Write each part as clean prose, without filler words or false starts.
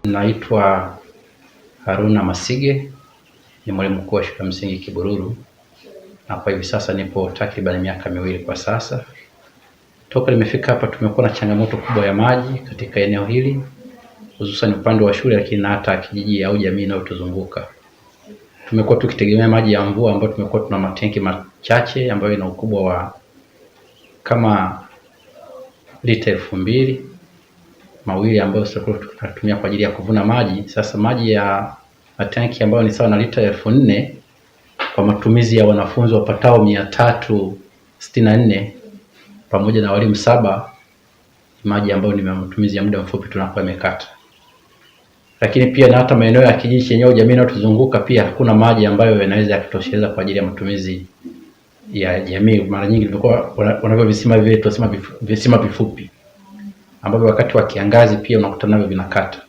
Naitwa Haruna Masige, ni mwalimu mkuu wa shule ya msingi Kibururu, na kwa hivi sasa nipo takriban miaka 2 kwa sasa. Toka nimefika hapa tumekuwa na changamoto kubwa ya maji katika eneo hili, hususan upande wa shule, lakini hata kijiji au jamii inayotuzunguka. Tumekuwa tukitegemea maji ya mvua, ambayo tumekuwa tuna matenki machache ambayo ina ukubwa wa kama lita 2000 mawili ambayo sasa tunatumia kwa ajili ya kuvuna maji. Sasa maji ya matanki ambayo ni sawa na lita 4000 kwa matumizi ya wanafunzi wapatao 364 pamoja na walimu 7, maji ambayo ni matumizi ya muda mfupi tunakuwa imekata. Lakini pia na hata maeneo ya kijiji chenyewe, jamii inayotuzunguka pia hakuna maji ambayo yanaweza yakatosheleza kwa ajili ya matumizi ya jamii. Mara nyingi vilikuwa wanavyo visima vile tunasema visima vifupi, ambavyo wakati wa kiangazi pia unakuta navyo vinakata.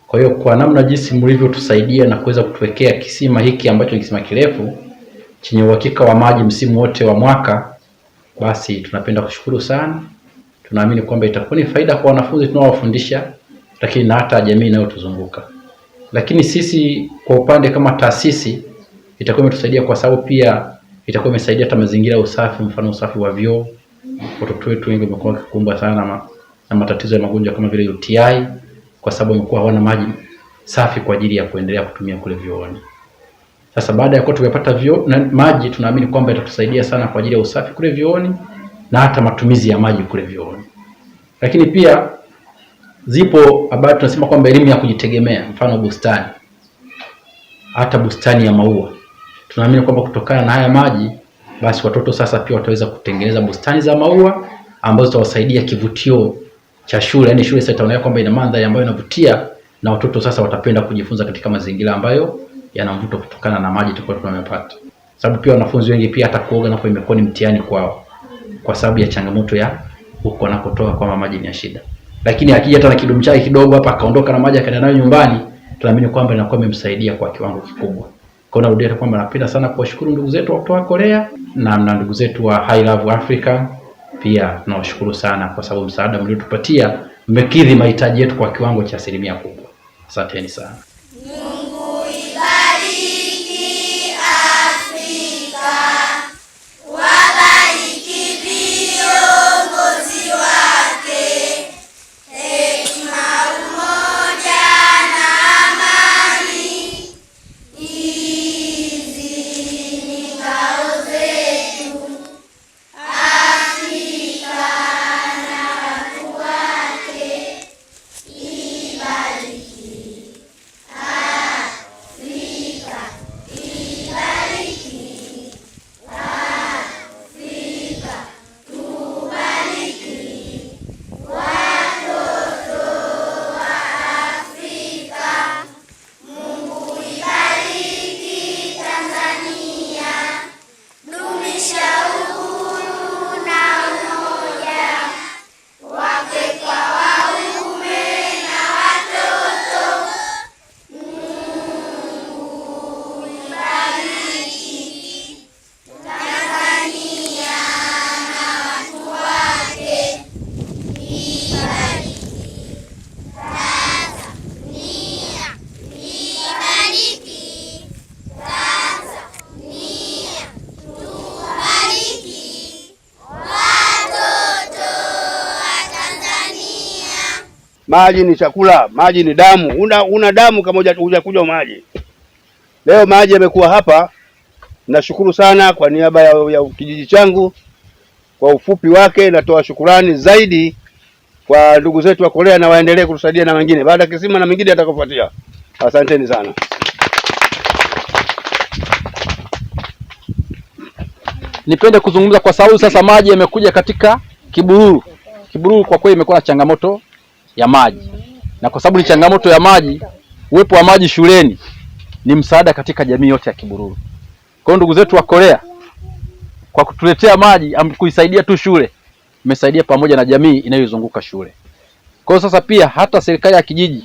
Kwa hiyo kwa namna jinsi mlivyotusaidia na kuweza kutuwekea kisima hiki ambacho ni kisima kirefu chenye uhakika wa maji msimu wote wa mwaka, basi tunapenda kushukuru sana. Tunaamini kwamba itakuwa ni faida kwa wanafunzi tunaowafundisha, lakini na hata jamii inayotuzunguka. Lakini sisi kwa upande kama taasisi itakuwa imetusaidia kwa sababu pia itakuwa imesaidia hata mazingira ya usafi, mfano usafi wa vyoo. Watoto wetu wengi wamekuwa wakikumbwa sana na matatizo ya magonjwa kama vile UTI kwa sababu wamekuwa hawana maji safi kwa ajili ya kuendelea kutumia kule vyooni. Sasa baada ya kuwa tumepata maji, tunaamini kwamba itatusaidia sana kwa ajili ya usafi kule vyooni na hata matumizi ya maji kule vyooni. Lakini pia zipo habari tunasema kwamba elimu ya kujitegemea, mfano bustani, hata bustani ya maua. Tunaamini kwamba kutokana na haya maji, basi watoto sasa pia wataweza kutengeneza bustani za maua ambazo zitawasaidia kivutio cha shule. Yaani shule sasa itaonekana kwamba ina mandhari ambayo inavutia, na watoto sasa watapenda kujifunza katika mazingira ambayo yana mvuto kutokana na maji tunayopata. Sababu pia wanafunzi wengi pia hata kuoga napo imekuwa ni mtihani kwao kwa sababu ya changamoto ya huko wanakotoka kwa maji ni ya shida. Lakini akija hata na kidumu chake kidogo hapa akaondoka na maji akaenda nayo nyumbani, tunaamini kwamba inakuwa imemsaidia kwa kiwango kikubwa. Kwa hiyo narudia kwamba napenda sana kuwashukuru ndugu zetu wa kutoka Korea na ndugu zetu wa High Love Africa. Pia tunawashukuru sana kwa sababu msaada mliotupatia mmekidhi mahitaji yetu kwa kiwango cha 100% kubwa. Asanteni sana. Mungu ibariki Afrika, wabariki viongozi wake, hekima, umoja na amani. Hizi ni ngao zetu, Afrika na watu wake. Ibariki Afrika, ibariki Afrika, tubariki watoto wa Afrika. Mungu ibariki Tanzania, dumisha uhuru na umoja wake kwa waume na watoto. Mungu ibariki Tanzania na watu wake. Ibariki Tanzania, ibariki Tanzania, tubariki watoto wa Tanzania. Maji ni chakula, maji ni damu. Una damu kama hujakunywa maji. Leo maji yamekuwa hapa. Nashukuru sana kwa niaba ya kijiji changu. Kwa ufupi wake natoa shukurani zaidi kwa ndugu zetu wa Korea, na waendelee kutusaidia na wengine baada ya kisima na mengine yatakofuatia. Asanteni sana. Nipende kuzungumza kwa sababu sasa maji yamekuja katika Kibururu. Kibururu kwa kweli imekuwa na changamoto ya maji. Na kwa sababu ni changamoto ya maji, uwepo wa maji shuleni ni msaada katika jamii yote ya Kibururu. Kwa hiyo ndugu zetu wa Korea kwa kutuletea maji, kuisaidia tu shule, imesaidia pamoja na jamii inayozunguka shule. Kwa hiyo sasa pia hata serikali ya kijiji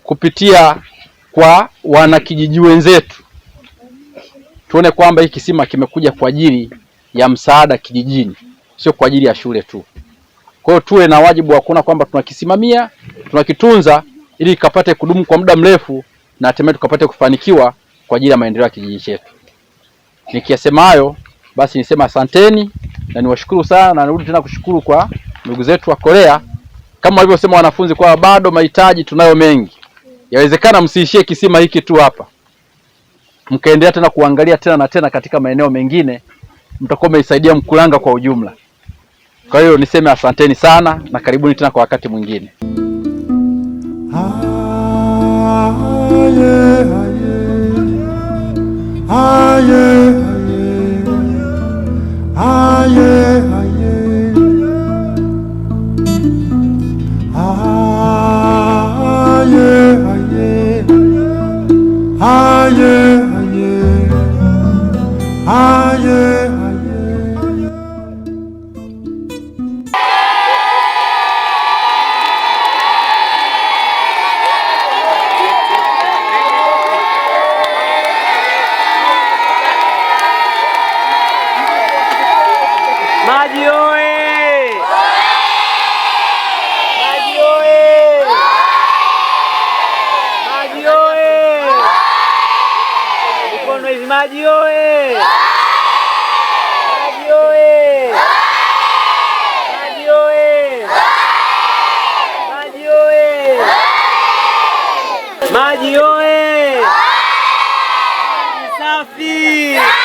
kupitia kwa wanakijiji wenzetu tuone kwamba hiki kisima kimekuja kwa ajili ya msaada kijijini, sio kwa ajili ya shule tu. Kwa hiyo tuwe na wajibu wa kuona kwamba tunakisimamia, tunakitunza ili ikapate kudumu kwa muda mrefu na hatimaye tukapate kufanikiwa kwa ajili ya maendeleo ya kijiji chetu. Nikiyasema hayo, basi nisema asanteni na niwashukuru sana, na narudi tena kushukuru kwa ndugu zetu wa Korea. Kama walivyosema wanafunzi kwa bado mahitaji tunayo mengi. Yawezekana msiishie kisima hiki tu hapa, mkaendelea tena kuangalia tena na tena katika maeneo mengine, mtakuwa mmeisaidia Mkuranga kwa ujumla. Kwa hiyo niseme asanteni sana na karibuni tena kwa wakati mwingine. Maji oye! Maji oye! Maji oye! Mikono hivi, maji oye! Maji oye! Maji oye! Maji oye! Maji oye! Maji safi!